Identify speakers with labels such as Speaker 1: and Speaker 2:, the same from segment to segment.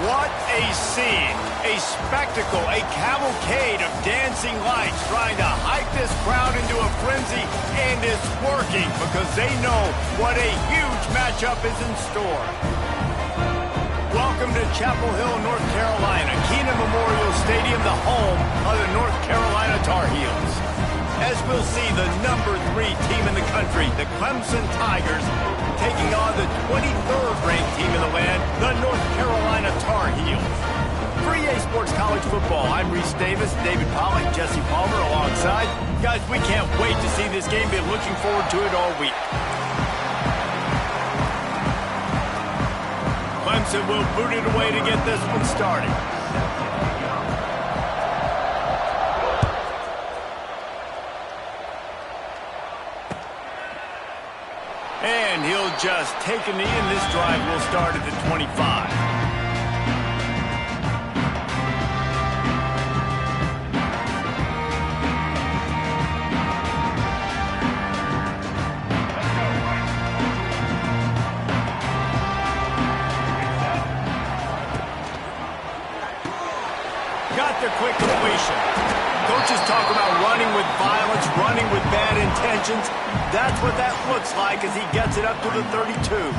Speaker 1: What a scene, a spectacle, a cavalcade of dancing lights trying to hype this crowd into a frenzy, and it's working because they know what a huge matchup is in store. Welcome to Chapel Hill, North Carolina, Keenan Memorial Stadium, the home of the North Carolina Tar Heels. As we'll see, the #3 team in the country, the Clemson Tigers, taking on the 23rd ranked team in the land, the North Carolina Tar Heels. For EA Sports College Football, I'm Reese Davis, David Pollack, Jesse Palmer alongside. Guys, we can't wait to see this game. Been looking forward to it all week. Clemson will boot it away to get this one started. And he'll just take a knee, and this drive will start at the 25. Got the quick completion. Coaches talk about running with violence, running with bad intentions. That's what that looks like as he gets it up to the 32.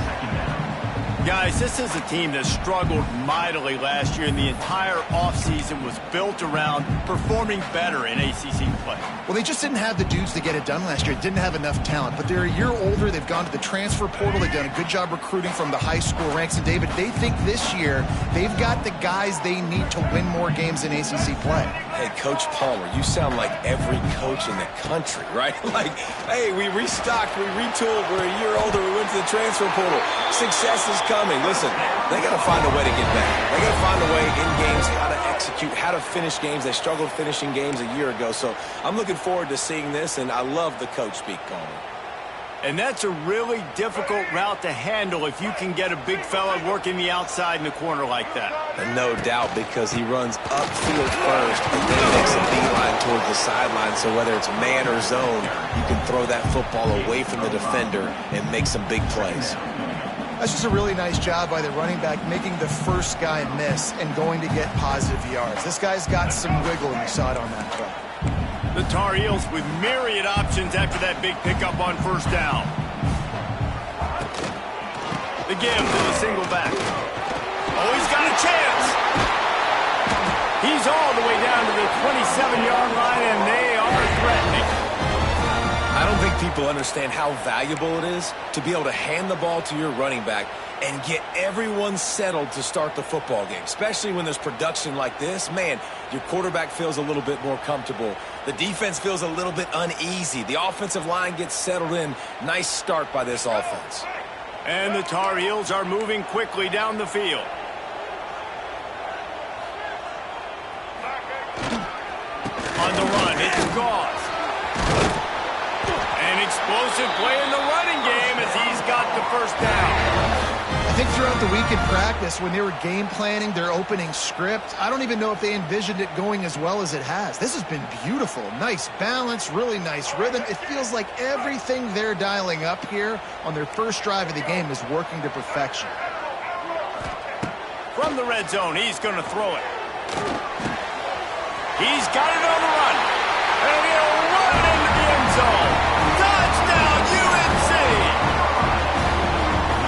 Speaker 1: Guys, this is a team that struggled mightily last year, and the entire offseason was built around performing better in ACC play.
Speaker 2: Well, they just didn't have the dudes to get it done last year. Didn't have enough talent, but they're a year older. They've gone to the transfer portal. They've done a good job recruiting from the high school ranks. And, David, they think this year they've got the guys they need to win more games in ACC play.
Speaker 3: Hey, Coach Palmer, you sound like every coach in the country, right? Like, hey, we restocked, we retooled, we're a year older, we went to the transfer portal. Success is coming. Listen, they got to find a way to get back. They got to find a way in games how to execute, how to finish games. They struggled finishing games a year ago. So I'm looking forward to seeing this, and I love the coach speak, Palmer.
Speaker 1: And that's a really difficult route to handle if you can get a big fella working the outside in the corner like that.
Speaker 3: And no doubt, because he runs upfield first and then he makes a beeline towards the sideline. So whether it's man or zone, you can throw that football away from the defender and make some big plays.
Speaker 2: That's just a really nice job by the running back, making the first guy miss and going to get positive yards. This guy's got some wiggle, and you saw it on that play.
Speaker 1: The Tar Heels with myriad options after that big pickup on first down. The give to the single back. Oh, he's got a chance. He's all the way down to the 27-yard line, and they are threatening.
Speaker 3: I don't think people understand how valuable it is to be able to hand the ball to your running back and get everyone settled to start the football game, especially when there's production like this. Man, your quarterback feels a little bit more comfortable. The defense feels a little bit uneasy. The offensive line gets settled in. Nice start by this offense.
Speaker 1: And the Tar Heels are moving quickly down the field. On the run, it's Gauze. An explosive play in the running game as he's got the first down.
Speaker 2: I think throughout the week in practice, when they were game planning their opening script, I don't even know if they envisioned it going as well as it has. This has been beautiful. Nice balance, really nice rhythm. It feels like everything they're dialing up here on their first drive of the game is working to perfection.
Speaker 1: From the red zone, he's going to throw it. He's got it on the run. And he'll run into the end zone. Touchdown, UNC!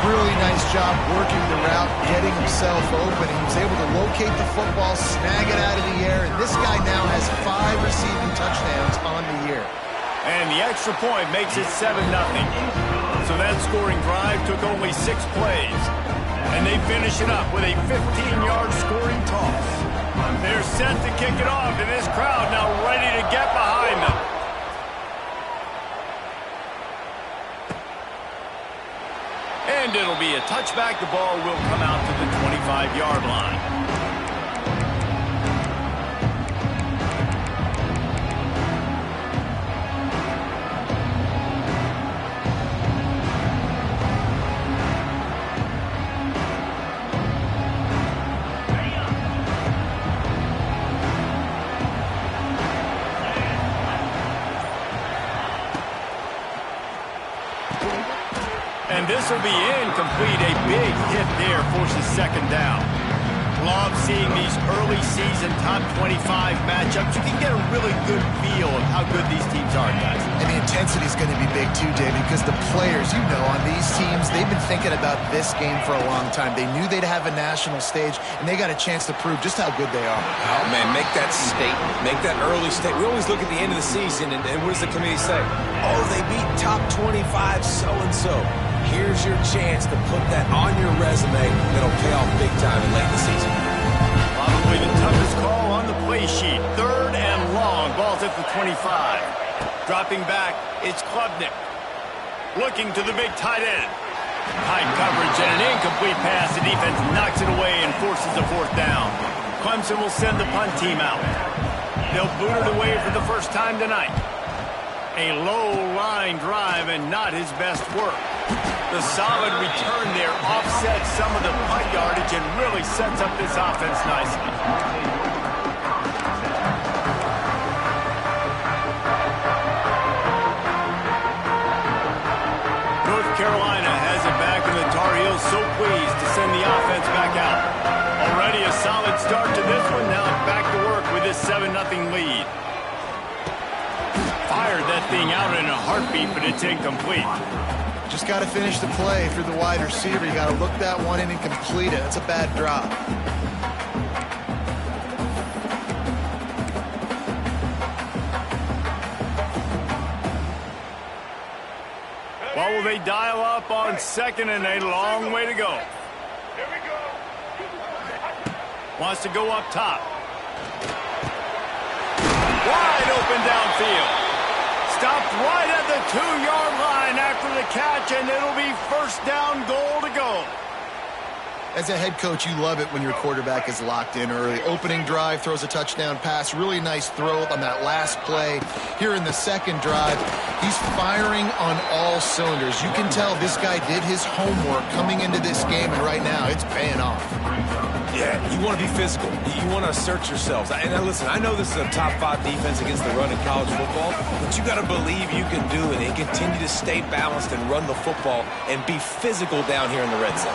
Speaker 2: Really nice job working the route, getting himself open. He was able to locate the football, snag it out of the air, and this guy now has 5 receiving touchdowns on the year.
Speaker 1: And the extra point makes it 7-0. So that scoring drive took only 6 plays. And they finish it up with a 15-yard scoring toss. They're set to kick it off, and this crowd now ready to get behind them. And it'll be a touchback. The ball will come out to the 25-yard line. And this will be incomplete. A big hit there forces second down. Love seeing these early season top 25 matchups. You can get a really good feel of how good these teams are, guys.
Speaker 2: And the intensity is going to be big too, David, because the players, you know, on these teams, they've been thinking about this game for a long time. They knew they'd have a national stage, and they got a chance to prove just how good they are.
Speaker 3: Oh, man, make that statement. Make that early statement. We always look at the end of the season, and what does the committee say? Oh, they beat top 25 so-and-so. Here's your chance to put that on your resume that'll pay off big time in late in the season.
Speaker 1: Probably the toughest call on the play sheet. 3rd and long. Ball's at the 25. Dropping back, it's Klubnik. Looking to the big tight end. Tight coverage and an incomplete pass. The defense knocks it away and forces a 4th down. Clemson will send the punt team out. They'll boot it away for the first time tonight. A low line drive and not his best work. The solid return there offsets some of the punt yardage and really sets up this offense nicely. North Carolina has it back, and the Tar Heels so pleased to send the offense back out. Already a solid start to this one. Now back to work with this 7-0 lead. Fired that thing out in a heartbeat, but it's incomplete.
Speaker 2: Just got to finish the play through the wide receiver. You got to look that one in and complete it. That's a bad drop.
Speaker 1: Well, will they dial up on 2nd and a long way to go? Wants to go up top. Wide open downfield. Stopped right at the 2-yard line after the catch, and it'll be 1st down, goal to go.
Speaker 2: As a head coach, you love it when your quarterback is locked in early. Opening drive, throws a touchdown pass. Really nice throw on that last play. Here in the 2nd drive, he's firing on all cylinders. You can tell this guy did his homework coming into this game, and right now it's paying off.
Speaker 3: Yeah, you want to be physical. You want to assert yourselves. And listen, I know this is a top 5 defense against the run in college football, but you got to believe you can do it and continue to stay balanced and run the football and be physical down here in the red zone.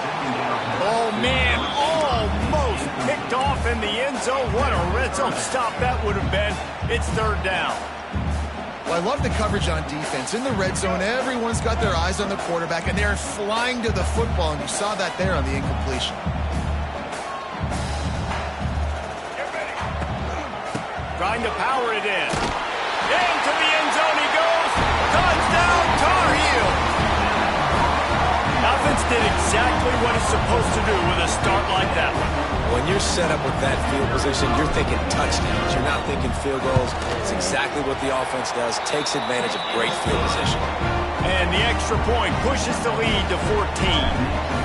Speaker 1: Oh, man, almost picked off in the end zone. What a red zone stop that would have been. It's 3rd down.
Speaker 2: Well, I love the coverage on defense. In the red zone, everyone's got their eyes on the quarterback, and they're flying to the football, and you saw that there on the incompletion.
Speaker 1: Trying to power it in. Into the end zone he goes. Touchdown, Tar Heels. Offense did exactly what it's supposed to do with a start like that one.
Speaker 3: When you're set up with that field position, you're thinking touchdowns. You're not thinking field goals. It's exactly what the offense does. Takes advantage of great field position.
Speaker 1: And the extra point pushes the lead to 14.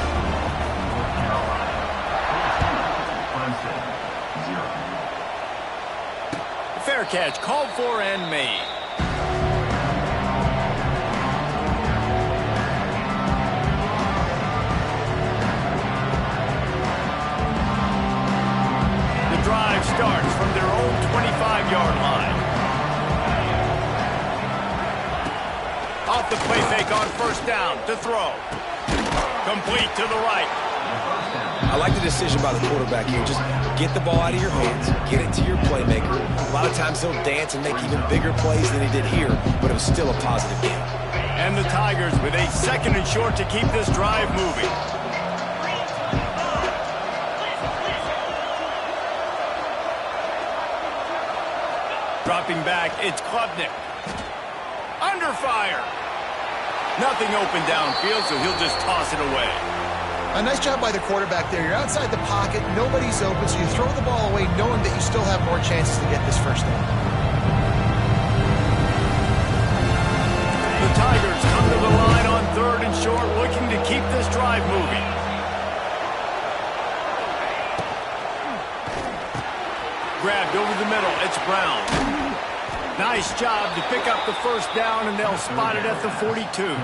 Speaker 1: Fair catch, called for and made. The drive starts from their own 25-yard line. Off the play fake on 1st down to throw. Complete to the right.
Speaker 3: I like the decision by the quarterback here. Just get the ball out of your hands, get it to your playmaker. A lot of times he'll dance and make even bigger plays than he did here, but it was still a positive game.
Speaker 1: And the Tigers with a 2nd and short to keep this drive moving. Dropping back, it's Klubnik. Under fire. Nothing open downfield, so he'll just toss it away.
Speaker 2: A nice job by the quarterback there. You're outside the pocket, nobody's open, so you throw the ball away knowing that you still have more chances to get this 1st down.
Speaker 1: The Tigers come to the line on 3rd and short, looking to keep this drive moving. Grabbed over the middle, it's Brown. Nice job to pick up the 1st down, and they'll spot it at the 42.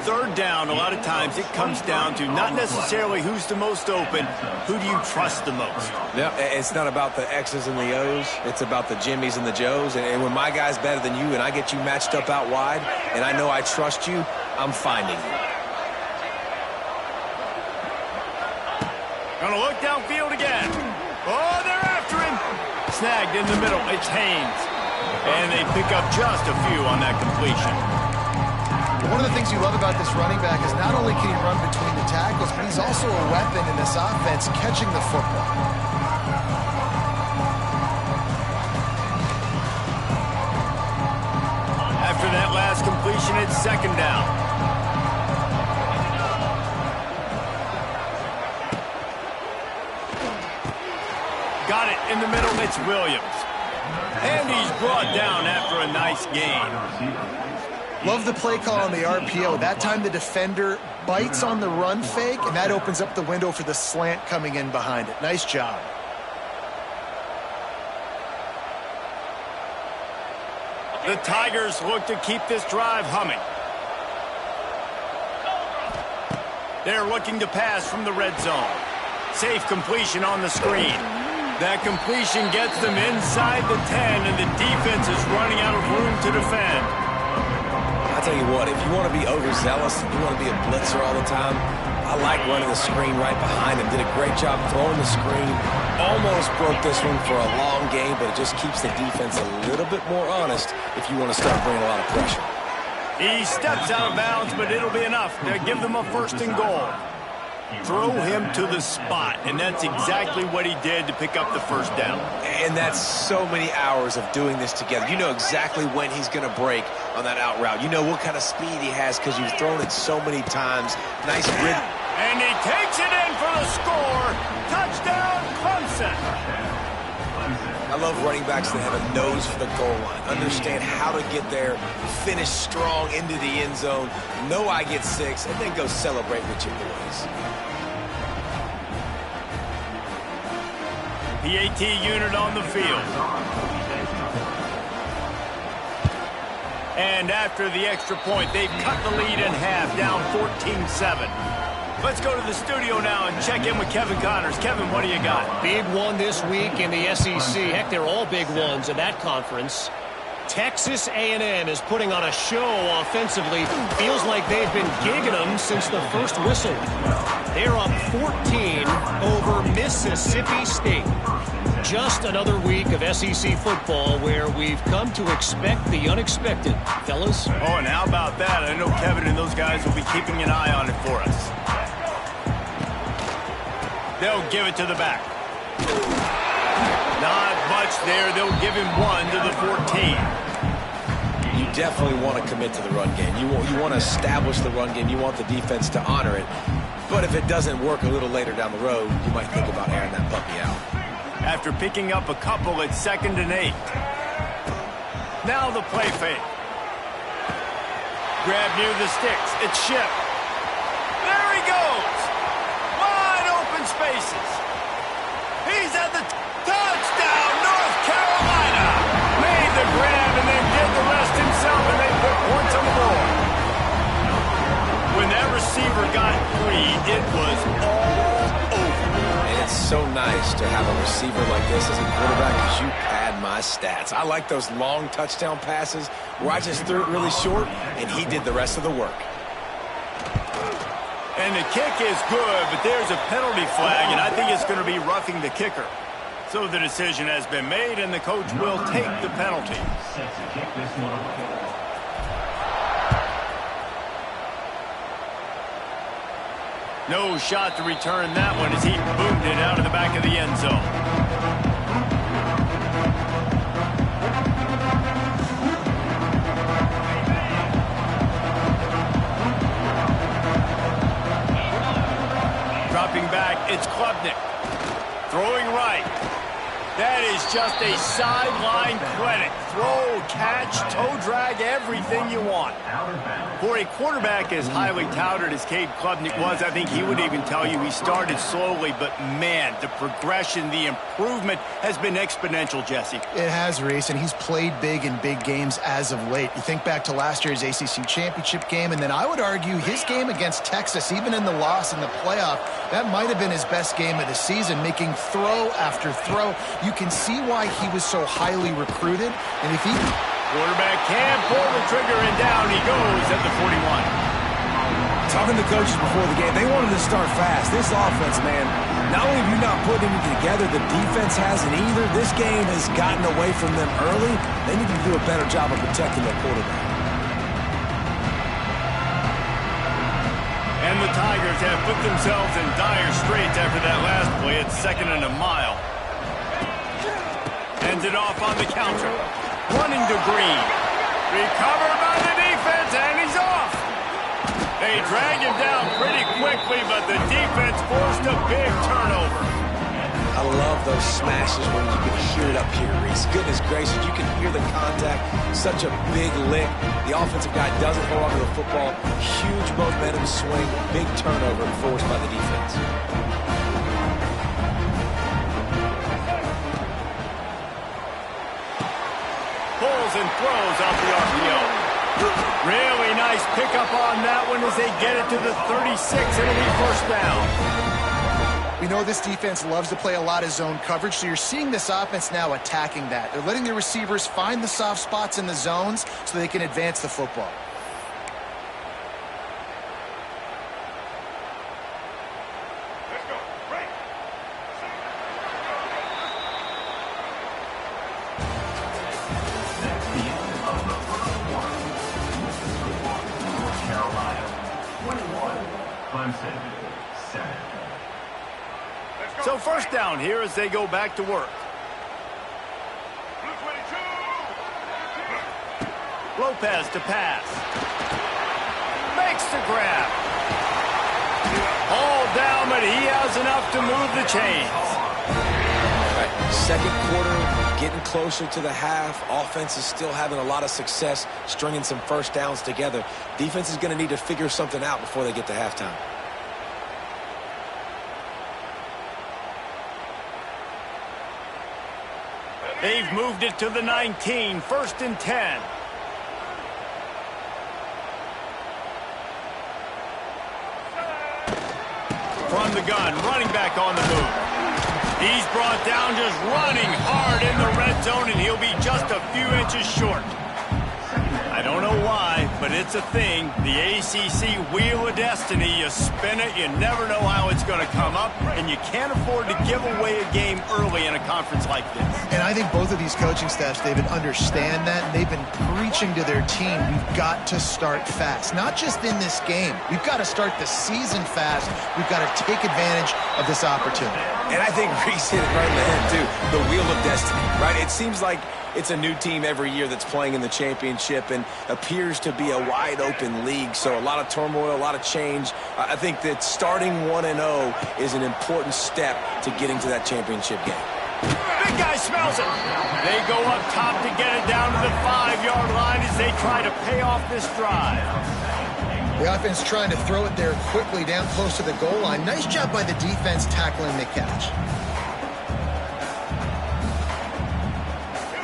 Speaker 1: 3rd down, a lot of times it comes down to not necessarily who's the most open, who do you trust the most?
Speaker 3: Yeah, it's not about the X's and the O's. It's about the Jimmies and the Joes. And when my guy's better than you and I get you matched up out wide and I know I trust you, I'm finding you.
Speaker 1: Gonna look downfield again. Oh, they're after him. Snagged in the middle. It's Haynes. And they pick up just a few on that completion.
Speaker 2: One of the things you love about this running back is not only can he run between the tackles, but he's also a weapon in this offense catching the football.
Speaker 1: After that last completion, it's second down. Got it in the middle. It's Williams. And he's brought down after a nice gain.
Speaker 2: Love the play call on the RPO. That time the defender bites on the run fake, and that opens up the window for the slant coming in behind it. Nice job.
Speaker 1: The Tigers look to keep this drive humming. They're looking to pass from the red zone. Safe completion on the screen. That completion gets them inside the 10, and the defense is running out of room to defend.
Speaker 3: I'll tell you what, if you want to be overzealous, you want to be a blitzer all the time, I like running the screen right behind him. Did a great job throwing the screen. Almost broke this one for a long game, but it just keeps the defense a little bit more honest if you want to start bringing a lot of pressure.
Speaker 1: He steps out of bounds, but it'll be enough to give them a first and goal. Throw him to the spot, and that's exactly what he did to pick up the first down.
Speaker 3: And that's so many hours of doing this together. You know exactly when he's going to break on that out route. You know what kind of speed he has because you've thrown it so many times. Nice rhythm.
Speaker 1: And he takes it in for the score. Touchdown, Clemson.
Speaker 3: I love running backs that have a nose for the goal line. Understand how to get there, finish strong into the end zone, know I get 6, and then go celebrate with your boys.
Speaker 1: PAT unit on the field. And after the extra point, they've cut the lead in half, down 14-7. Let's go to the studio now and check in with Kevin Connors. Kevin, what do you got?
Speaker 4: Big one this week in the SEC. Heck, they're all big ones in that conference. Texas A&M is putting on a show offensively. Feels like they've been gigging them since the first whistle. They're up 14 over Mississippi State. Just another week of SEC football where we've come to expect the unexpected, fellas.
Speaker 1: Oh, and how about that? I know Kevin and those guys will be keeping an eye on it for us. They'll give it to the back. Not much there. They'll give him 1 to the 14.
Speaker 3: You definitely want to commit to the run game. You want to establish the run game. You want the defense to honor it. But if it doesn't work a little later down the road, you might think about airing that puppy out.
Speaker 1: After picking up a couple, it's 2nd and 8. Now the play fake. Grab near the sticks. It's Ship. There he goes. Wide open spaces. He's at the touchdown, North Carolina. Made the grab and then did the rest himself, and they put points on the board. When that receiver got free, it was all over.
Speaker 3: And it's so nice to have a receiver like this as a quarterback because you pad my stats. I like those long touchdown passes where I just threw it really short, and he did the rest of the work.
Speaker 1: And the kick is good, but there's a penalty flag, and I think it's going to be roughing the kicker. So the decision has been made, and the coach will take the penalty. No shot to return that one as he boomed it out of the back of the end zone. Dropping back, it's Klubnik. Throwing right. That is just a sideline credit. Throw, catch, toe drag, everything you want. For a quarterback as highly touted as Cade Klubnik was, I think he would even tell you he started slowly, but man, the progression, the improvement has been exponential, Jesse.
Speaker 2: It has, Reese, and he's played big in big games as of late. You think back to last year's ACC championship game, and then I would argue his game against Texas, even in the loss in the playoff, that might have been his best game of the season, making throw after throw. You can see why he was so highly recruited, and if he...
Speaker 1: Quarterback can pull the trigger, and down he goes at the 41.
Speaker 3: Talking to coaches before the game, they wanted to start fast. This offense, man, Not only have you not put anything together, the defense hasn't either. This game has gotten away from them early. They need to do a better job of protecting their quarterback.
Speaker 1: And the Tigers have put themselves in dire straits after that last play. It's 2nd and a mile. Ends it off on the counter. Running to Green. Recovered by the defense, and he's off. They drag him down pretty quickly, but the defense forced a big turnover.
Speaker 3: I love those smashes when you can hear it up here, Reese. Goodness gracious, you can hear the contact. Such a big lick. The offensive guy doesn't hold on to the football. Huge momentum swing, big turnover forced by the defense.
Speaker 1: Pulls and throws off the RPO. Really nice pickup on that one as they get it to the 36, and it'll be 1st down.
Speaker 2: We know this defense loves to play a lot of zone coverage, so you're seeing this offense now attacking that. They're letting their receivers find the soft spots in the zones so they can advance the football.
Speaker 5: Clemson, 7.
Speaker 1: So 1st down here as they go back to work. Lopez to pass. Makes the grab. All down, but he has enough to move the chains.
Speaker 3: Right. 2nd quarter, getting closer to the half. Offense is still having a lot of success stringing some 1st downs together. Defense is going to need to figure something out before they get to halftime.
Speaker 1: They've moved it to the 19, 1st and 10. From the gun, running back on the move. He's brought down just running hard in the red zone, and he'll be just a few inches short. I don't know why, but it's a thing. The ACC Wheel of Destiny, you spin it, you never know how it's going to come up, and you can't afford to give away a game early in a conference like this.
Speaker 2: And I think both of these coaching staffs, David, understand that, and they've been preaching to their team, we've got to start fast. Not just in this game. We've got to start the season fast. We've got to take advantage of this opportunity.
Speaker 3: And I think Reese hit it right in the head, too. The Wheel of Destiny, right? It seems like it's a new team every year that's playing in the championship and appears to be a wide-open league. So a lot of turmoil, a lot of change. I think that starting 1-0 is an important step to getting to that championship game.
Speaker 1: Big guy smells it. They go up top to get it down to the 5-yard line as they try to pay off this drive.
Speaker 2: The offense trying to throw it there quickly down close to the goal line. Nice job by the defense tackling the catch.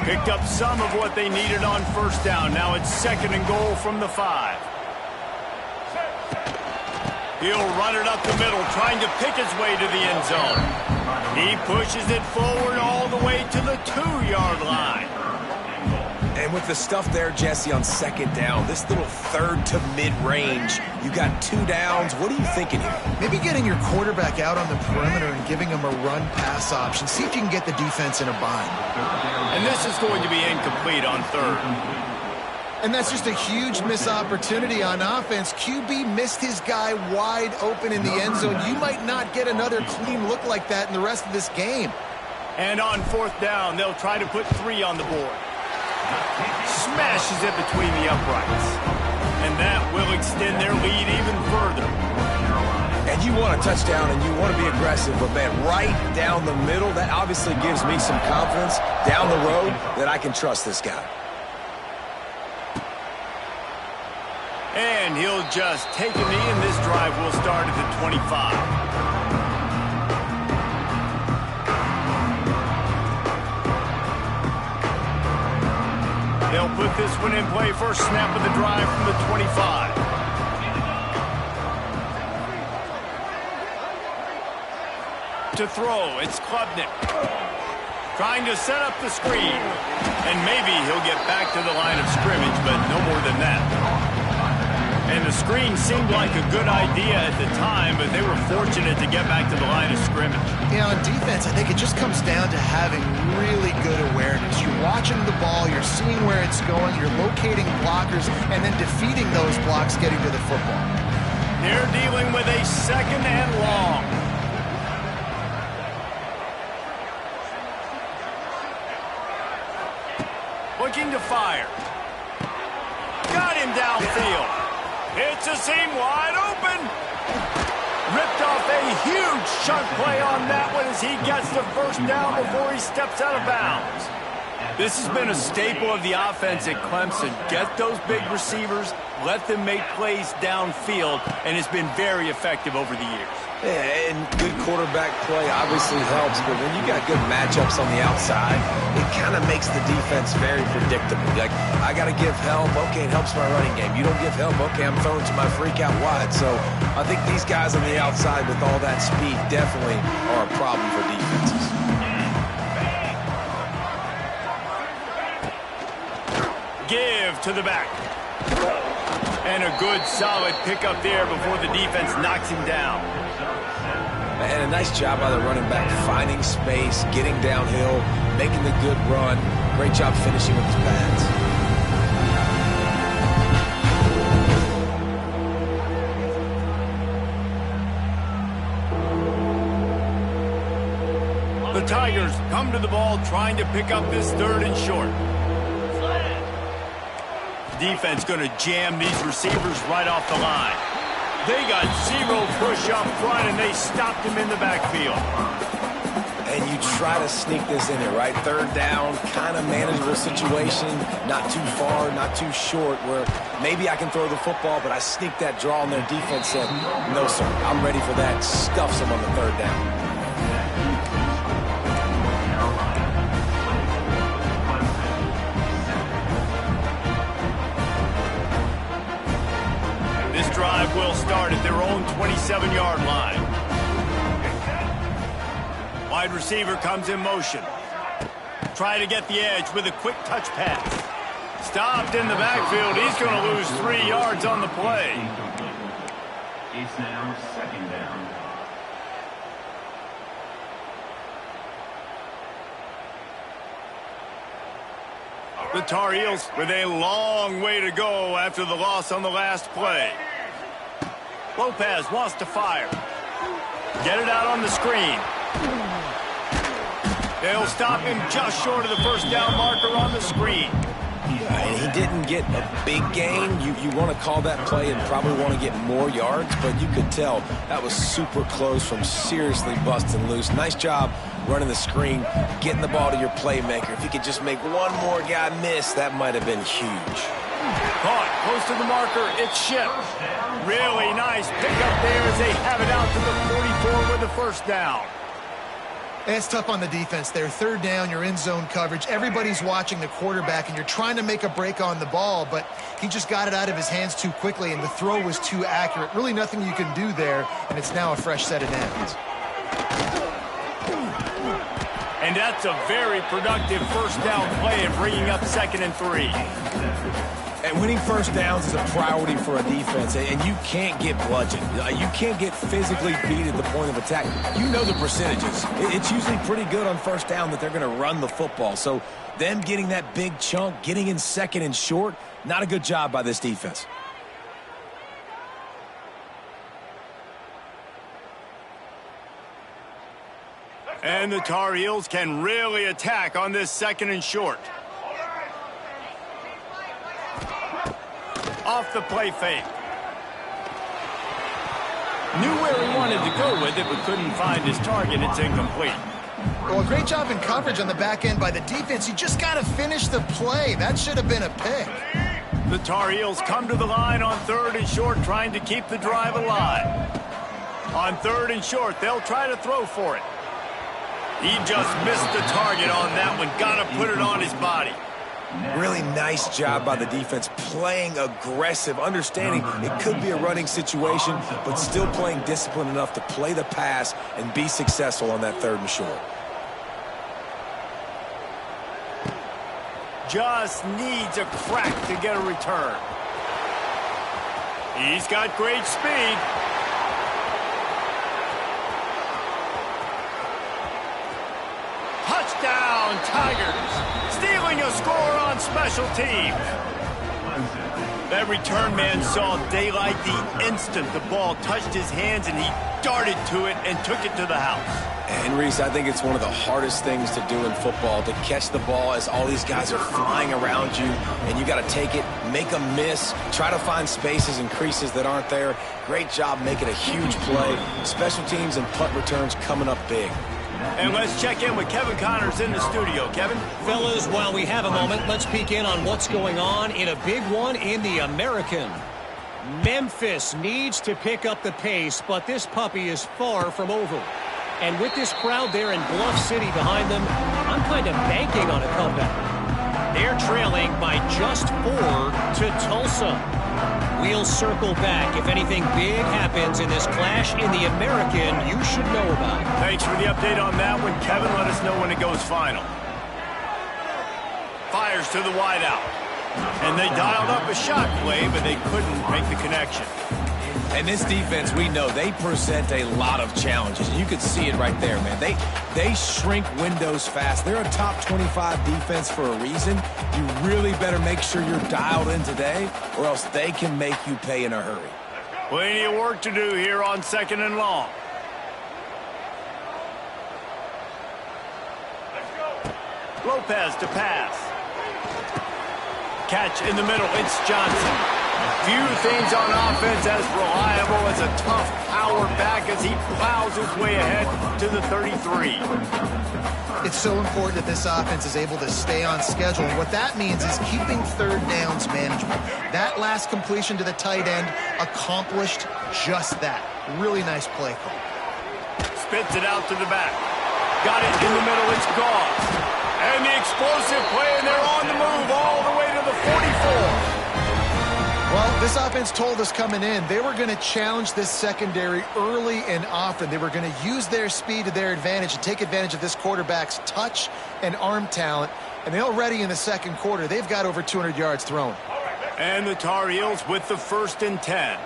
Speaker 1: Picked up some of what they needed on 1st down. Now it's 2nd and goal from the 5. He'll run it up the middle, trying to pick his way to the end zone. He pushes it forward all the way to the 2-yard line.
Speaker 3: And with the stuff there, Jesse, on 2nd down, this little 3rd to mid-range, you got 2 downs. What are you thinking here?
Speaker 2: Maybe getting your quarterback out on the perimeter and giving him a run-pass option. See if you can get the defense in a bind.
Speaker 1: And this is going to be incomplete on 3rd.
Speaker 2: And that's just a huge missed opportunity on offense. QB missed his guy wide open in the end zone. You might not get another clean look like that in the rest of this game.
Speaker 1: And on 4th down, they'll try to put 3 on the board. Smashes it between the uprights. And that will extend their lead even further.
Speaker 3: And you want a touchdown and you want to be aggressive, but man, right down the middle, that obviously gives me some confidence down the road that I can trust this guy.
Speaker 1: And he'll just take a knee, and this drive will start at the 25. They'll put this one in play. First snap of the drive from the 25. To throw, it's Klubnik. Trying to set up the screen. And maybe he'll get back to the line of scrimmage, but no more than that. And the screen seemed like a good idea at the time, but they were fortunate to get back to the line of scrimmage.
Speaker 2: Yeah, on defense, I think it just comes down to having really good awareness. You're watching the ball, you're seeing where it's going, you're locating blockers, and then defeating those blocks getting to the football.
Speaker 1: They're dealing with a second and long. Looking to fire. Got him downfield. It's a seam wide open. Ripped off a huge chunk play on that one as he gets the first down before he steps out of bounds. This has been a staple of the offense at Clemson. Get those big receivers, let them make plays downfield, and it's been very effective over the years.
Speaker 3: Yeah, and good quarterback play obviously helps, but when you got good matchups on the outside, it kind of makes the defense very predictable. Like, I got to give help. Okay, it helps my running game. You don't give help. Okay, I'm throwing to my freak out wide. So I think these guys on the outside with all that speed definitely are a problem for defenses.
Speaker 1: Give to the back. And a good solid pickup there before the defense knocks him down.
Speaker 3: And a nice job by the running back, finding space, getting downhill, making the good run. Great job finishing with his pads.
Speaker 1: The Tigers come to the ball trying to pick up this third and short. Defense going to jam these receivers right off the line. They got zero push up front, and they stopped him in the backfield.
Speaker 3: And you try to sneak this in there, right? Third down, kind of manageable situation, not too far, not too short, where maybe I can throw the football, but I sneak that draw, and their defense said, no, sir, I'm ready for that. Stuffs them on the third down.
Speaker 1: Drive will start at their own 27-yard line. Wide receiver comes in motion. Try to get the edge with a quick touch pass. Stopped in the backfield. He's going to lose 3 yards on the play.
Speaker 5: It's now second down.
Speaker 1: The Tar Heels with a long way to go after the loss on the last play. Lopez wants to fire. Get it out on the screen. They'll stop him just short of the first down marker on the screen.
Speaker 3: And he didn't get a big gain. You want to call that play and probably want to get more yards, but you could tell that was super close from seriously busting loose. Nice job running the screen, getting the ball to your playmaker. If you could just make one more guy miss, that might have been huge.
Speaker 1: Caught close to the marker. It's shipped. Really nice pickup there as they have it out to the 44 with the first down.
Speaker 2: It's tough on the defense there. Third down, you're in zone coverage. Everybody's watching the quarterback, and you're trying to make a break on the ball, but he just got it out of his hands too quickly, and the throw was too accurate. Really nothing you can do there, and it's now a fresh set of downs.
Speaker 1: And that's a very productive first down play of bringing up 2nd and 3.
Speaker 3: And winning first downs is a priority for a defense, and you can't get bludgeoned. You can't get physically beat at the point of attack. You know the percentages. It's usually pretty good on first down that they're going to run the football. So them getting that big chunk, getting in 2nd and short, not a good job by this defense.
Speaker 1: And the Tar Heels can really attack on this 2nd and short. Off the play fake. Knew where he wanted to go with it, but couldn't find his target. It's incomplete.
Speaker 2: Well, a great job in coverage on the back end by the defense. You just got to finish the play. That should have been a pick.
Speaker 1: The Tar Heels come to the line on 3rd and short, trying to keep the drive alive. On 3rd and short, they'll try to throw for it. He just missed the target on that one. Got to put it on his body.
Speaker 3: Really nice job by the defense, playing aggressive, understanding it could be a running situation, but still playing disciplined enough to play the pass and be successful on that 3rd and short. Just
Speaker 1: needs a crack to get a return. He's got great speed. Touchdown, Tigers. Stealing a score on special teams. That return man saw daylight the instant the ball touched his hands, and he darted to it and took it to the house.
Speaker 3: And, Reese, I think it's one of the hardest things to do in football, to catch the ball as all these guys are flying around you, and you got to take it, make a miss, try to find spaces and creases that aren't there. Great job making a huge play. Special teams and punt returns coming up big.
Speaker 1: And let's check in with Kevin Connors in the studio. Kevin?
Speaker 4: Fellas, while we have a moment, let's peek in on what's going on in a big one in the American. Memphis needs to pick up the pace, but this puppy is far from over. And with this crowd there in Bluff City behind them, I'm kind of banking on a comeback. They're trailing by just 4 to Tulsa. We'll circle back if anything big happens in this clash in the American you should know about.
Speaker 1: Thanks for the update on that one, Kevin. Let us know when it goes final. Fires to the wideout. And they dialed up a shot play, but they couldn't make the connection.
Speaker 3: And this defense, we know, they present a lot of challenges. You can see it right there, man. They shrink windows fast. They're a top 25 defense for a reason. You really better make sure you're dialed in today, or else they can make you pay in a hurry.
Speaker 1: Plenty of work to do here on 2nd and long. Lopez to pass. Catch in the middle. It's Johnson. Few things on offense as reliable as a tough power back as he plows his way ahead to the 33.
Speaker 2: It's so important that this offense is able to stay on schedule. And what that means is keeping third downs management. That last completion to the tight end accomplished just that. Really nice play call.
Speaker 1: Spits it out to the back. Got it in the middle. It's gone. And the explosive play, and they're on the move all the way to the 44.
Speaker 2: Well, this offense told us coming in they were going to challenge this secondary early and often. They were going to use their speed to their advantage and take advantage of this quarterback's touch and arm talent. And already in the second quarter, they've got over 200 yards thrown.
Speaker 1: And the Tar Heels with the 1st and 10.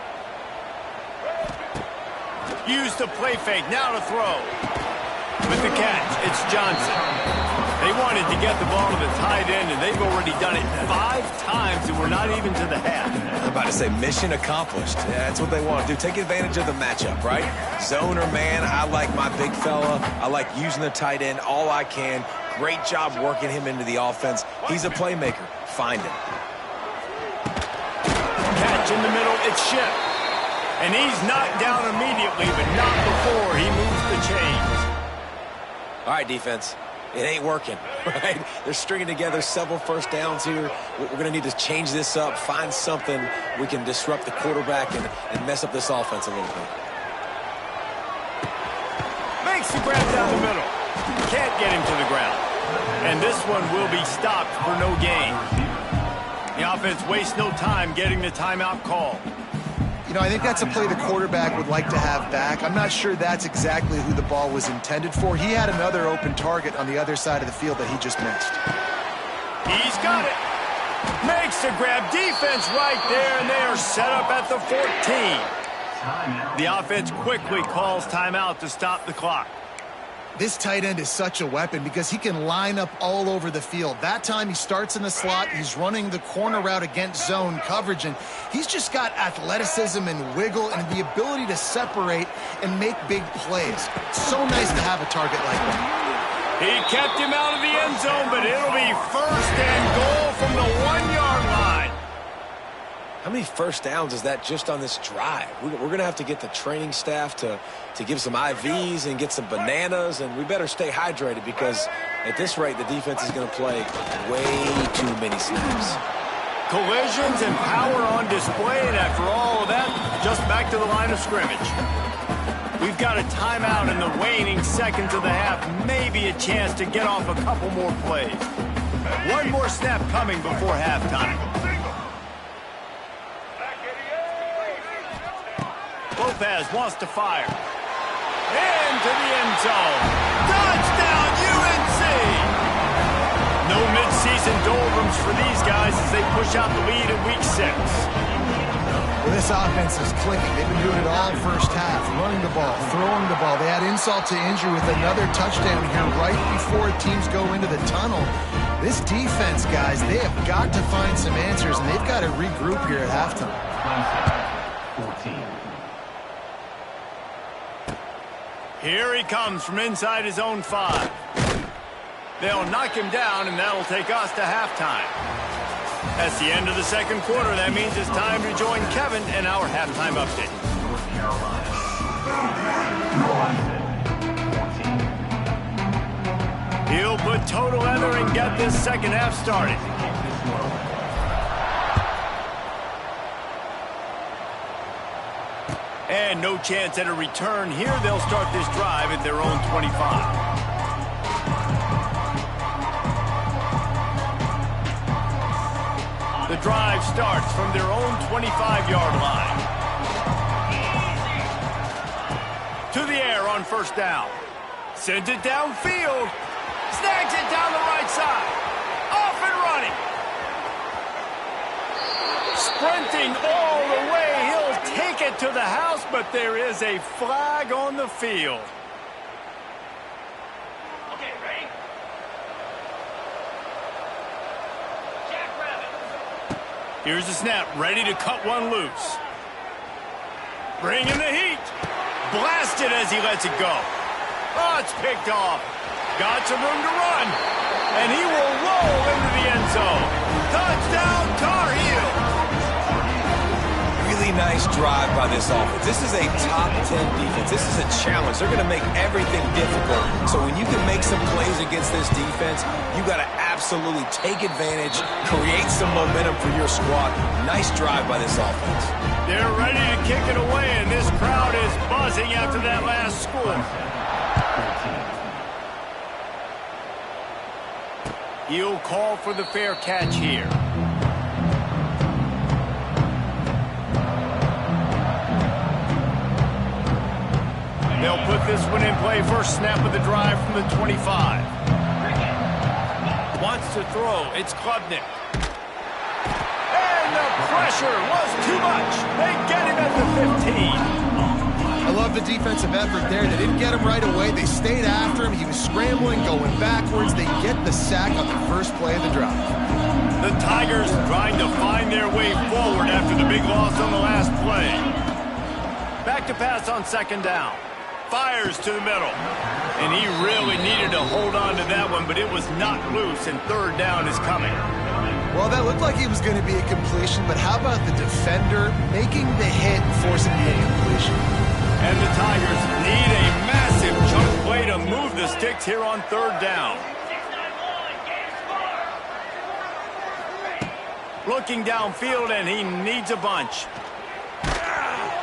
Speaker 1: Use the play fake. Now to throw. With the catch, it's Johnson. They wanted to get the ball to the tight end, and they've already done it 5 times, and we're not even to the half.
Speaker 3: I'm about to say mission accomplished. Yeah, that's what they want to do. Take advantage of the matchup, right? Zone or man, I like my big fella. I like using the tight end all I can. Great job working him into the offense. He's a playmaker. Find him.
Speaker 1: Catch in the middle. It's Ship. And he's knocked down immediately, but not before he moves the chains.
Speaker 3: All right, defense. It ain't working, right? They're stringing together several first downs here. We're going to need to change this up, find something we can disrupt the quarterback and mess up this offense a little bit.
Speaker 1: Makes the grab down the middle. Can't get him to the ground. And this one will be stopped for no gain. The offense wastes no time getting the timeout call.
Speaker 2: You know, I think that's a play the quarterback would like to have back. I'm not sure that's exactly who the ball was intended for. He had another open target on the other side of the field that he just missed.
Speaker 1: He's got it. Makes the grab. Defense right there, and they are set up at the 14. The offense quickly calls timeout to stop the clock.
Speaker 2: This tight end is such a weapon because he can line up all over the field. That time he starts in the slot. He's running the corner route against zone coverage, and he's just got athleticism and wiggle and the ability to separate and make big plays. So nice to have a target like that.
Speaker 1: He kept him out of the end zone, but it'll be 1st and goal from the 1-yard line.
Speaker 3: How many first downs is that just on this drive? We're going to have to get the training staff to give some IVs and get some bananas, and we better stay hydrated because at this rate, the defense is going to play way too many snaps.
Speaker 1: Collisions and power on display, and after all of that, just back to the line of scrimmage. We've got a timeout in the waning seconds of the half, maybe a chance to get off a couple more plays. One more snap coming before halftime. Lopez wants to fire. Into the end zone. Touchdown, UNC! No midseason doldrums for these guys as they push out the lead in Week 6.
Speaker 2: Well, this offense is clicking. They've been doing it all first half, running the ball, throwing the ball. They add insult to injury with another touchdown here right before teams go into the tunnel. This defense, guys, they have got to find some answers, and they've got to regroup here at halftime.
Speaker 5: 14.
Speaker 1: Here he comes from inside his own 5. They'll knock him down, and that'll take us to halftime. That's the end of the second quarter. That means it's time to join Kevin in our halftime update.
Speaker 5: North Carolina.
Speaker 1: He'll put total leather and get this second half started. And no chance at a return here. They'll start this drive at their own 25. The drive starts from their own 25-yard line. To the air on first down. Sends it downfield. Snags it down the right side. Off and running. Sprinting all the way. He'll take it to the house, but there is a flag on the field.
Speaker 4: Okay, ready?
Speaker 1: Here's the snap, ready to cut one loose. Bring in the heat. Blasted as he lets it go. Oh, it's picked off. Got some room to run. And he will roll into the end zone. Touchdown, Tar Heels.
Speaker 3: Really nice drive by this offense. This is a top 10 defense. This is a challenge. They're going to make everything difficult. So when you can make some plays against this defense, you got to absolutely take advantage, create some momentum for your squad. Nice drive by this offense.
Speaker 1: They're ready to kick it away, and this crowd is buzzing after that last score. He'll call for the fair catch here. They'll put this one in play. First snap of the drive from the 25. Wants to throw. It's Klubnik. And the pressure was too much. They get him at the 15.
Speaker 2: I love the defensive effort there. They didn't get him right away. They stayed after him. He was scrambling, going backwards. They get the sack on the first play of the drive.
Speaker 1: The Tigers trying to find their way forward after the big loss on the last play. Back to pass on second down. Fires to the middle. And he really needed to hold on to that one, but it was not loose, and third down is coming.
Speaker 2: Well, that looked like it was going to be a completion, but how about the defender making the hit and forcing the incompletion?
Speaker 1: And the Tigers need a massive chunk play to move the sticks here on third down. Looking downfield, and he needs a bunch.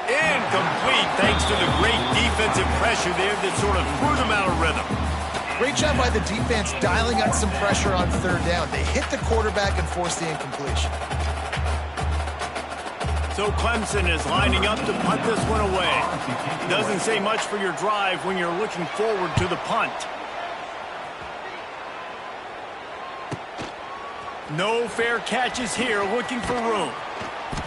Speaker 1: Incomplete, thanks to the great defensive pressure there that sort of threw them out of rhythm.
Speaker 2: Great job by the defense dialing on some pressure on third down. They hit the quarterback and forced the incompletion.
Speaker 1: So Clemson is lining up to punt this one away. Doesn't say much for your drive when you're looking forward to the punt. No fair catches here, looking for room.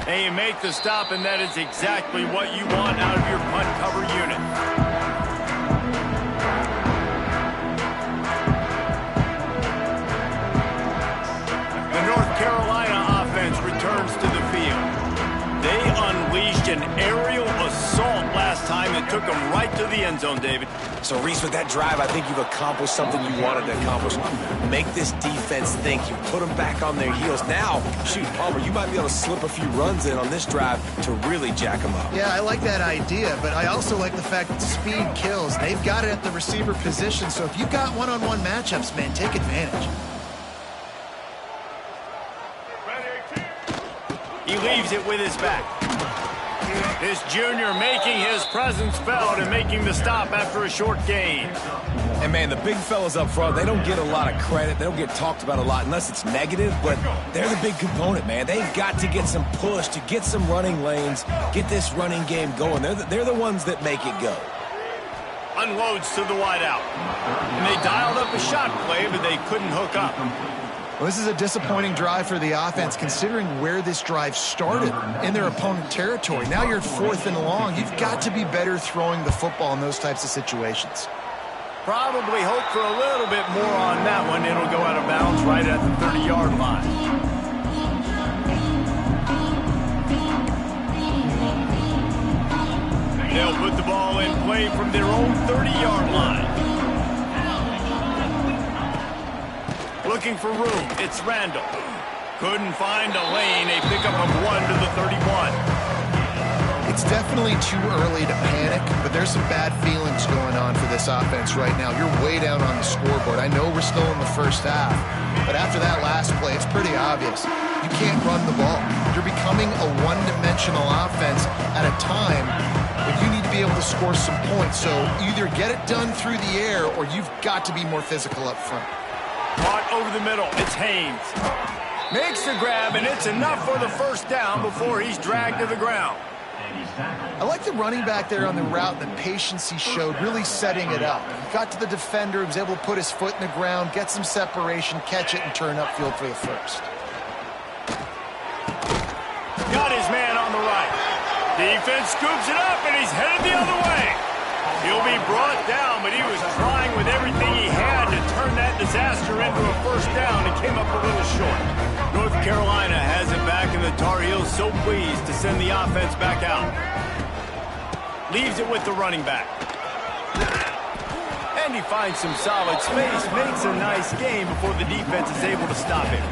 Speaker 1: They make the stop, and that is exactly what you want out of your punt cover unit. The North Carolina offense returns to the field. They unleashed an aerial assault last time that took them right to the end zone, David.
Speaker 3: So, Reese, with that drive, I think you've accomplished something you wanted to accomplish. Make this defense think. You put them back on their heels. Now, shoot, Palmer, you might be able to slip a few runs in on this drive to really jack them up.
Speaker 2: Yeah, I like that idea, but I also like the fact that speed kills. They've got it at the receiver position, so if you've got one-on-one matchups, man, take advantage.
Speaker 1: He leaves it with his back. This junior making his presence felt and making the stop after a short gain.
Speaker 3: And, man, the big fellas up front, they don't get a lot of credit. They don't get talked about a lot unless it's negative, but they're the big component, man. They've got to get some push, to get some running lanes, get this running game going. They're the ones that make it go.
Speaker 1: Unloads to the wideout. And they dialed up a shot play, but they couldn't hook up.
Speaker 2: Well, this is a disappointing drive for the offense, considering where this drive started, in their opponent territory. Now you're at 4th and long. You've got to be better throwing the football in those types of situations.
Speaker 1: Probably hope for a little bit more on that one. It'll go out of bounds right at the 30-yard line. They'll put the ball in play from their own 30-yard line. Looking for room, it's Randall. Couldn't find a lane, a pickup of 1 to the 31.
Speaker 2: It's definitely too early to panic, but there's some bad feelings going on for this offense right now. You're way down on the scoreboard. I know we're still in the first half, but after that last play, it's pretty obvious. You can't run the ball. You're becoming a one-dimensional offense at a time when you need to be able to score some points. So either get it done through the air or you've got to be more physical up front.
Speaker 1: Caught over the middle. It's Haynes. Makes the grab, and it's enough for the first down before he's dragged to the ground.
Speaker 2: I like the running back there on the route, the patience he showed, really setting it up. He got to the defender, he was able to put his foot in the ground, get some separation, catch it, and turn upfield for the first.
Speaker 1: Got his man on the right. Defense scoops it up, and he's headed the other way. He'll be brought down, but he was trying with everything he had to turn that disaster into a first down and came up a little short. North Carolina has it back, and the Tar Heels so pleased to send the offense back out. Leaves it with the running back. And he finds some solid space, makes a nice game before the defense is able to stop him.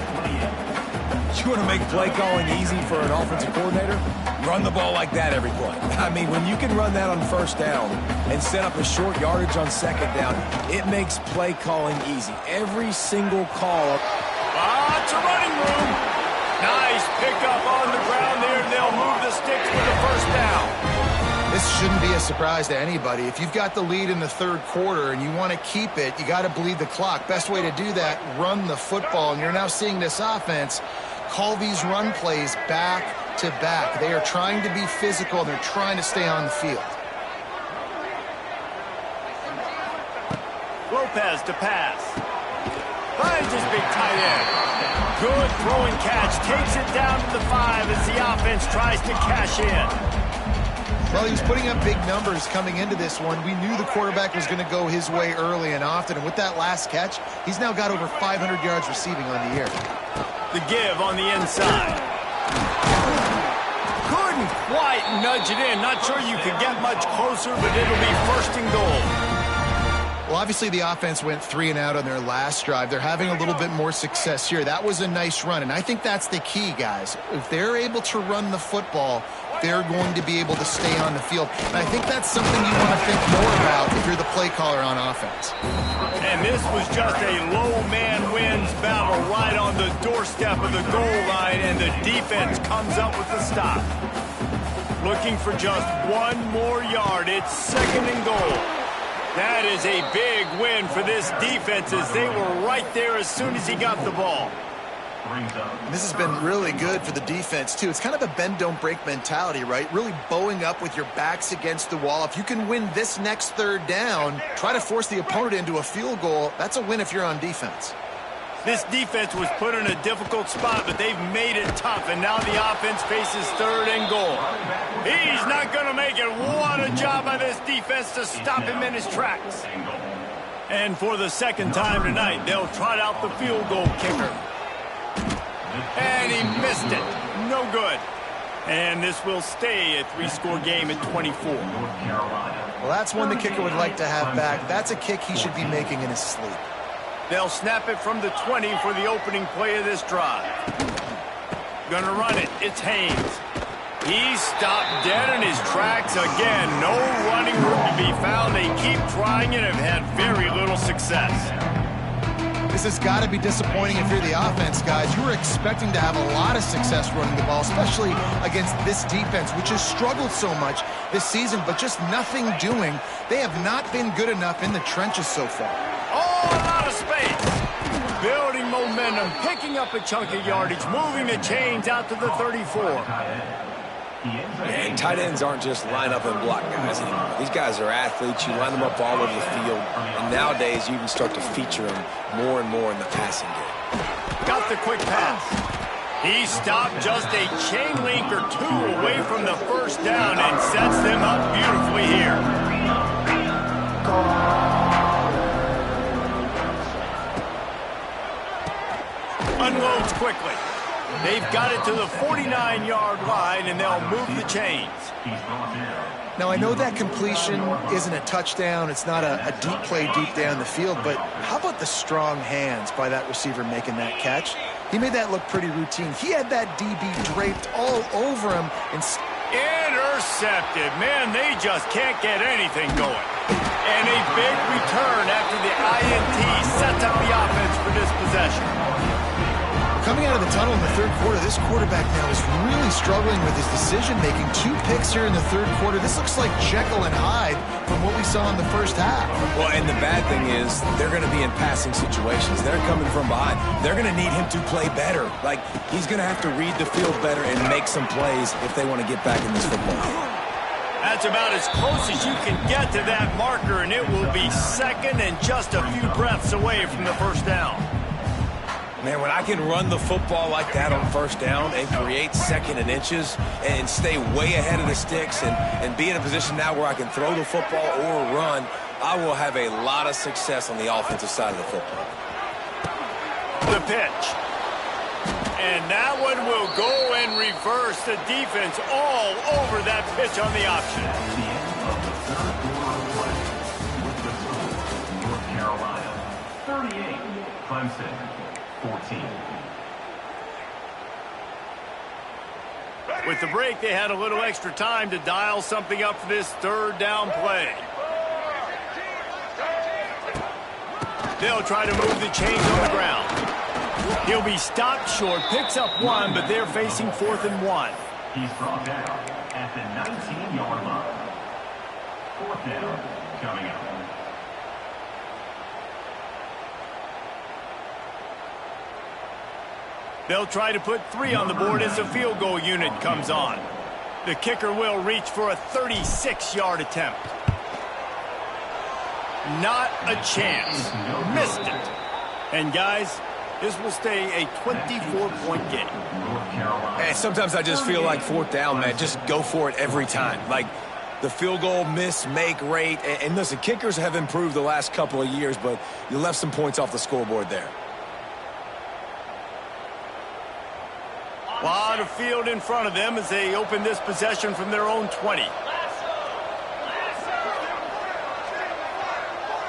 Speaker 3: You want to make play calling easy for an offensive coordinator? Run the ball like that every play. I mean, when you can run that on first down and set up a short yardage on second down, it makes play calling easy. Every single call.
Speaker 1: Lots of running room. Nice pickup on the ground there. They'll move the sticks with the first down.
Speaker 2: This shouldn't be a surprise to anybody. If you've got the lead in the third quarter and you want to keep it, you got to bleed the clock. Best way to do that, run the football. And you're now seeing this offense call these run plays back to back. They are trying to be physical, and they're trying to stay on the field.
Speaker 1: Lopez to pass. Finds his big tight end. Good throwing catch. Takes it down to the 5 as the offense tries to cash in.
Speaker 2: Well, he was putting up big numbers coming into this one. We knew the quarterback was going to go his way early and often. And with that last catch, he's now got over 500 yards receiving on the year.
Speaker 1: The give on the inside. Couldn't quite nudge it in. Not sure you could get much closer, but it'll be first and goal.
Speaker 2: Well, obviously the offense went 3 and out on their last drive. They're having a little bit more success here. That was a nice run, and I think that's the key, guys. If they're able to run the football, they're going to be able to stay on the field. And I think that's something you want to think more about if you're the play caller on offense.
Speaker 1: And this was just a low man wins battle right on the doorstep of the goal line, and the defense comes up with the stop. Looking for just 1 more yard. It's second and goal. That is a big win for this defense, as they were right there as soon as he got the ball.
Speaker 2: This has been really good for the defense, too. It's kind of a bend-don't-break mentality, right? Really bowing up with your backs against the wall. If you can win this next third down, try to force the opponent into a field goal, that's a win if you're on defense.
Speaker 1: This defense was put in a difficult spot, but they've made it tough, and now the offense faces third and goal. He's not going to make it. What a job by this defense to stop him in his tracks. And for the second time tonight, they'll trot out the field goal kicker. And he missed it. No good. And this will stay a 3-score game at 24.
Speaker 2: Well, that's one the kicker would like to have back. That's a kick he should be making in his sleep.
Speaker 1: They'll snap it from the 20 for the opening play of this drive. Gonna run it. It's Haynes. He's stopped dead in his tracks again. No running room to be found. They keep trying and have had very little success.
Speaker 2: This has got to be disappointing if you're the offense, guys. You were expecting to have a lot of success running the ball, especially against this defense, which has struggled so much this season, but just nothing doing. They have not been good enough in the trenches so far.
Speaker 1: Oh, a lot of space. Building momentum, picking up a chunk of yardage, moving the chains out to the 34.
Speaker 3: And tight ends aren't just line up and block guys anymore. These guys are athletes. You line them up all over the field. And nowadays, you can start to feature them more and more in the passing game.
Speaker 1: Got the quick pass. He stopped just a chain link or two away from the first down and sets them up beautifully here. Unloads quickly. They've got it to the 49-yard line, and they'll move the chains.
Speaker 2: Now, I know that completion isn't a touchdown. It's not a deep play deep down the field, but how about the strong hands by that receiver making that catch? He made that look pretty routine. He had that DB draped all over him.
Speaker 1: Intercepted. Man, they just can't get anything going. And a big return after the INT sets up the offense for this possession.
Speaker 2: Coming out of the tunnel in the third quarter, this quarterback now is really struggling with his decision-making. 2 picks here in the third quarter. This looks like Jekyll and Hyde from what we saw in the first half.
Speaker 3: Well, and the bad thing is they're going to be in passing situations. They're coming from behind. They're going to need him to play better. Like, he's going to have to read the field better and make some plays if they want to get back in this football game.
Speaker 1: That's about as close as you can get to that marker, and it will be second and just a few breaths away from the first down.
Speaker 3: Man, when I can run the football like that on first down and create second and inches and stay way ahead of the sticks and be in a position now where I can throw the football or run, I will have a lot of success on the offensive side of the football.
Speaker 1: The pitch. And that one will go and reverse the defense all over that pitch on the option.
Speaker 5: The end of the third quarter play with the score, North Carolina 38, Clemson 14.
Speaker 1: With the break, they had a little extra time to dial something up for this third down play. They'll try to move the chains on the ground. He'll be stopped short, picks up 1, but they're facing 4th and 1.
Speaker 5: He's brought down at the 19-yard line. 4th down coming up.
Speaker 1: They'll try to put 3 on the board as the field goal unit comes on. The kicker will reach for a 36-yard attempt. Not a chance. Missed it. And guys, this will stay a 24-point game.
Speaker 3: And sometimes I just feel like 4th down, man. Just go for it every time. Like the field goal miss-make rate. And listen, kickers have improved the last couple of years, but you left some points off the scoreboard there.
Speaker 1: A lot of field in front of them as they open this possession from their own 20.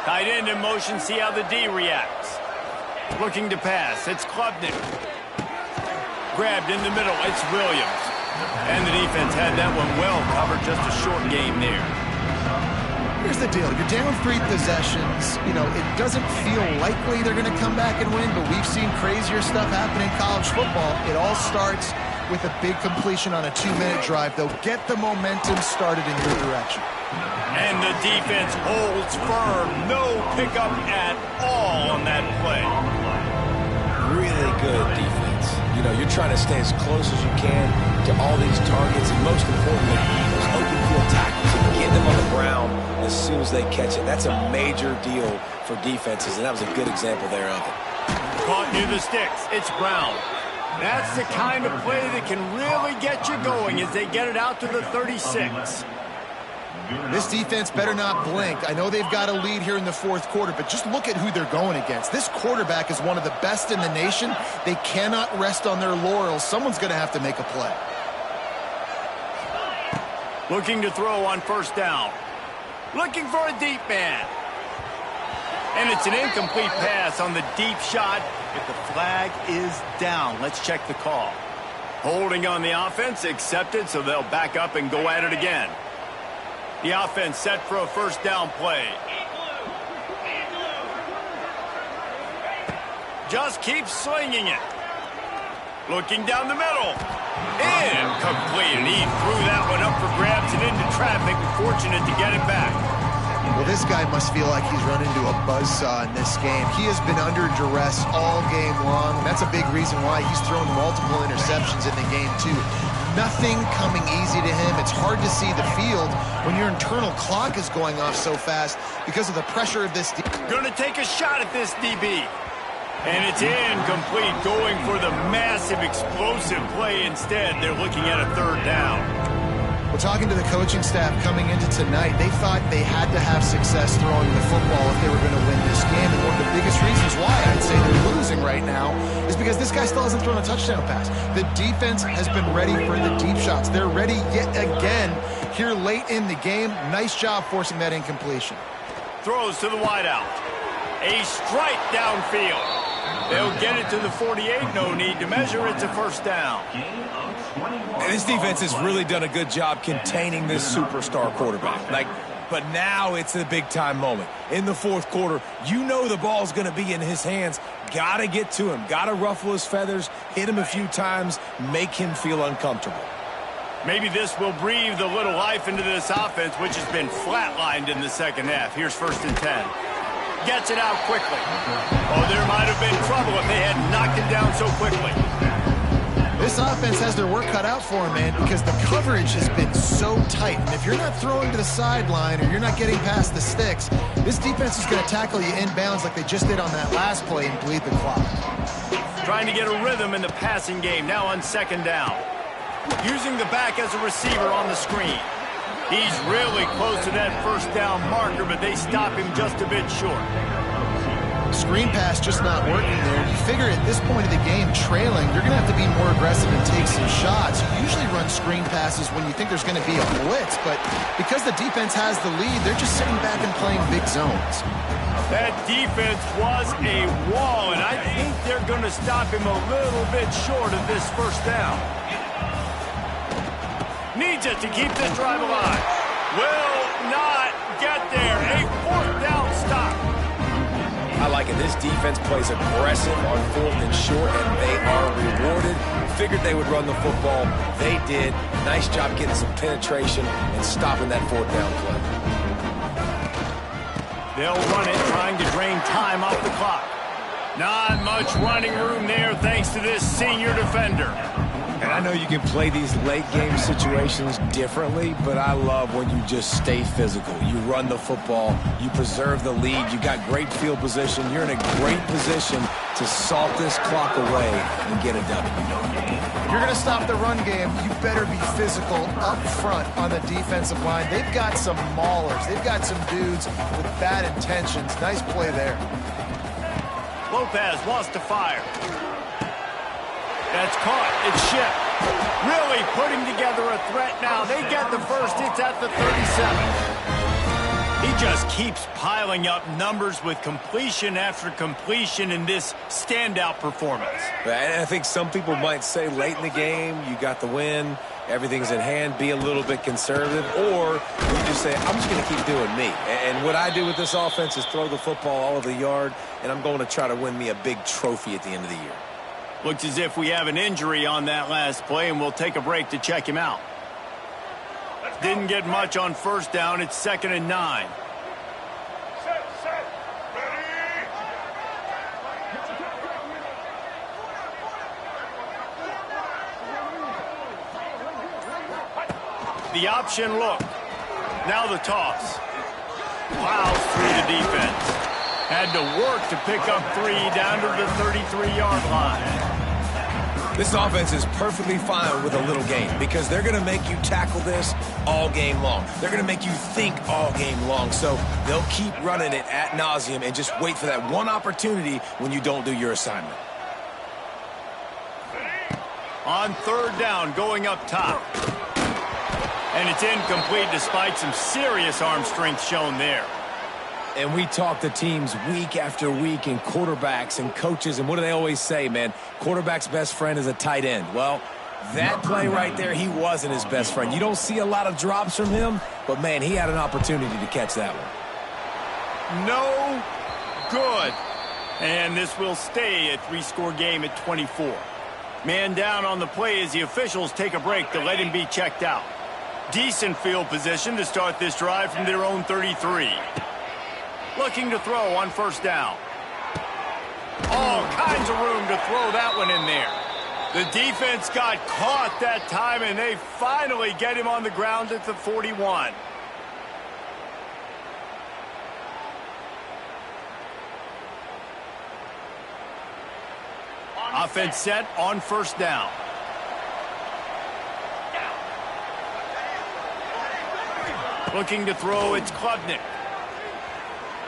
Speaker 1: Tight end in motion, see how the D reacts. Looking to pass, it's Klubnik. Grabbed in the middle, it's Williams. And the defense had that one well covered, just a short game there.
Speaker 2: Here's the deal. You're down 3 possessions. You know, it doesn't feel likely they're going to come back and win, but we've seen crazier stuff happen in college football. It all starts with a big completion on a 2-minute drive. They'll get the momentum started in your direction.
Speaker 1: And the defense holds firm. No pickup at all on that play.
Speaker 3: Really good defense. You know, you're trying to stay as close as you can to all these targets, and most importantly, those open field tackles, and get them on the ground as soon as they catch it. That's a major deal for defenses, and that was a good example there of it.
Speaker 1: Caught near the sticks. It's Brown. That's the kind of play that can really get you going as they get it out to the 36.
Speaker 2: This defense better not blink. I know they've got a lead here in the 4th quarter, but just look at who they're going against. This quarterback is one of the best in the nation. They cannot rest on their laurels. Someone's going to have to make a play.
Speaker 1: Looking to throw on first down. Looking for a deep man. And it's an incomplete pass on the deep shot. If the flag is down, let's check the call. Holding on the offense, accepted, so they'll back up and go at it again. The offense set for a first down play. Just keep slinging it. Looking down the middle. Incomplete. And he threw that one up for grabs and into traffic. Fortunate to get it back.
Speaker 2: Well, this guy must feel like he's run into a buzzsaw in this game. He has been under duress all game long. And that's a big reason why he's thrown multiple interceptions in the game, too. Nothing coming easy to him. It's hard to see the field when your internal clock is going off so fast because of the pressure of this.
Speaker 1: Going to take a shot at this DB. And it's incomplete, going for the massive explosive play instead. They're looking at a third down.
Speaker 2: Well, talking to the coaching staff coming into tonight, they thought they had to have success throwing the football if they were going to win this game. And one of the biggest reasons why I'd say they're losing right now is because this guy still hasn't thrown a touchdown pass. The defense has been ready for the deep shots. They're ready yet again here late in the game. Nice job forcing that incompletion.
Speaker 1: Throws to the wideout. A strike downfield. They'll get it to the 48. No need to measure. It's a first down.
Speaker 3: And this defense has really done a good job containing this superstar quarterback. But now it's a big-time moment. In the fourth quarter, you know the ball's going to be in his hands. Got to get to him. Got to ruffle his feathers, hit him a few times, make him feel uncomfortable.
Speaker 1: Maybe this will breathe a little life into this offense, which has been flatlined in the second half. Here's 1st and 10. Gets it out quickly. Oh, there might have been trouble if they had knocked him down so quickly.
Speaker 2: This offense has their work cut out for them, man, because the coverage has been so tight. And if you're not throwing to the sideline or you're not getting past the sticks, this defense is going to tackle you inbounds like they just did on that last play and bleed the clock.
Speaker 1: Trying to get a rhythm in the passing game, now on 2nd down. Using the back as a receiver on the screen. He's really close to that first down marker, but they stop him just a bit short.
Speaker 2: Screen pass just not working there. You figure at this point of the game, trailing, you're going to have to be more aggressive and take some shots. You usually run screen passes when you think there's going to be a blitz, but because the defense has the lead, they're just sitting back and playing big zones.
Speaker 1: That defense was a wall, and I think they're going to stop him a little bit short of this first down. Needs it to keep this drive alive. Will not get there. A 4th down stop.
Speaker 3: I like it. This defense plays aggressive on 4th and short, and they are rewarded. Figured they would run the football. They did. Nice job getting some penetration and stopping that 4th down play.
Speaker 1: They'll run it, trying to drain time off the clock. Not much running room there thanks to this senior defender.
Speaker 3: And I know you can play these late-game situations differently, but I love when you just stay physical. You run the football, you preserve the lead, you got great field position, you're in a great position to salt this clock away and get a W.
Speaker 2: If you're going to stop the run game, you better be physical up front on the defensive line. They've got some maulers. They've got some dudes with bad intentions. Nice play there.
Speaker 1: Lopez wants to fire. That's caught. It's shipped. Really putting together a threat now. They get the first. It's at the 37. He just keeps piling up numbers with completion after completion in this standout performance.
Speaker 3: And I think some people might say late in the game, you got the win, everything's in hand, be a little bit conservative, or you just say, I'm just going to keep doing me. And what I do with this offense is throw the football all over the yard, and I'm going to try to win me a big trophy at the end of the year.
Speaker 1: Looks as if we have an injury on that last play, and we'll take a break to check him out. Didn't get much on 1st down. It's 2nd and 9. The option look. Now the toss. Plows through the defense. Had to work to pick up 3 down to the 33-yard line.
Speaker 3: This offense is perfectly fine with a little game because they're going to make you tackle this all game long. They're going to make you think all game long. So they'll keep running it ad nauseum and just wait for that one opportunity when you don't do your assignment.
Speaker 1: On 3rd down, going up top. And it's incomplete despite some serious arm strength shown there.
Speaker 3: And we talk to teams week after week and quarterbacks and coaches, and what do they always say, man? Quarterback's best friend is a tight end. Well, that play right there, he wasn't his best friend. You don't see a lot of drops from him, but, man, he had an opportunity to catch that one.
Speaker 1: No good. And this will stay a 3-score game at 24. Man down on the play as the officials take a break to let him be checked out. Decent field position to start this drive from their own 33. Looking to throw on 1st down. All kinds of room to throw that one in there. The defense got caught that time, and they finally get him on the ground at the 41. Offense set on first down. Looking to throw, it's Klubnik.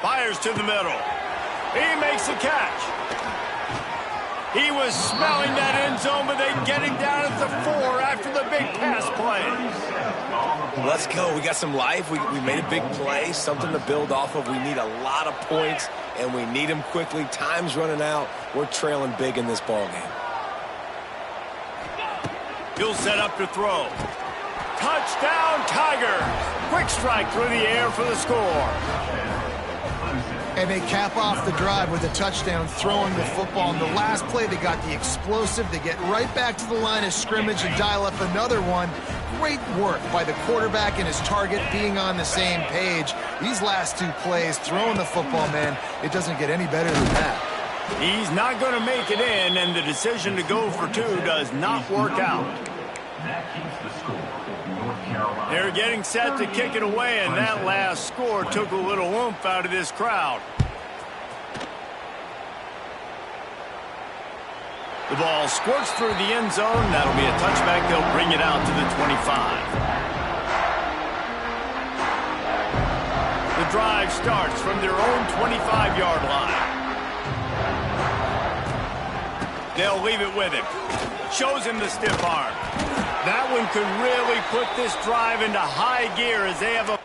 Speaker 1: Fires to the middle. He makes a catch. He was smelling that end zone, but they get him down at the 4 after the big pass play.
Speaker 3: Let's go. We got some life. We made a big play, something to build off of. We need a lot of points, and we need them quickly. Time's running out. We're trailing big in this ball game.
Speaker 1: He'll set up to throw. Touchdown, Tigers! Quick strike through the air for the score.
Speaker 2: And they cap off the drive with a touchdown throwing the football. In the last play, they got the explosive. They get right back to the line of scrimmage and dial up another one. Great work by the quarterback and his target being on the same page. These last 2 plays, throwing the football, man, it doesn't get any better than that.
Speaker 1: He's not going to make it in, and the decision to go for 2 does not work out.
Speaker 5: That keeps the score. North Carolina.
Speaker 1: They're getting set to kick it away, and that last score took a little oomph out of this crowd. The ball squirts through the end zone. That'll be a touchback. They'll bring it out to the 25. The drive starts from their own 25-yard line. They'll leave it with him. Shows him the stiff arm. That one could really put this drive into high gear as they have a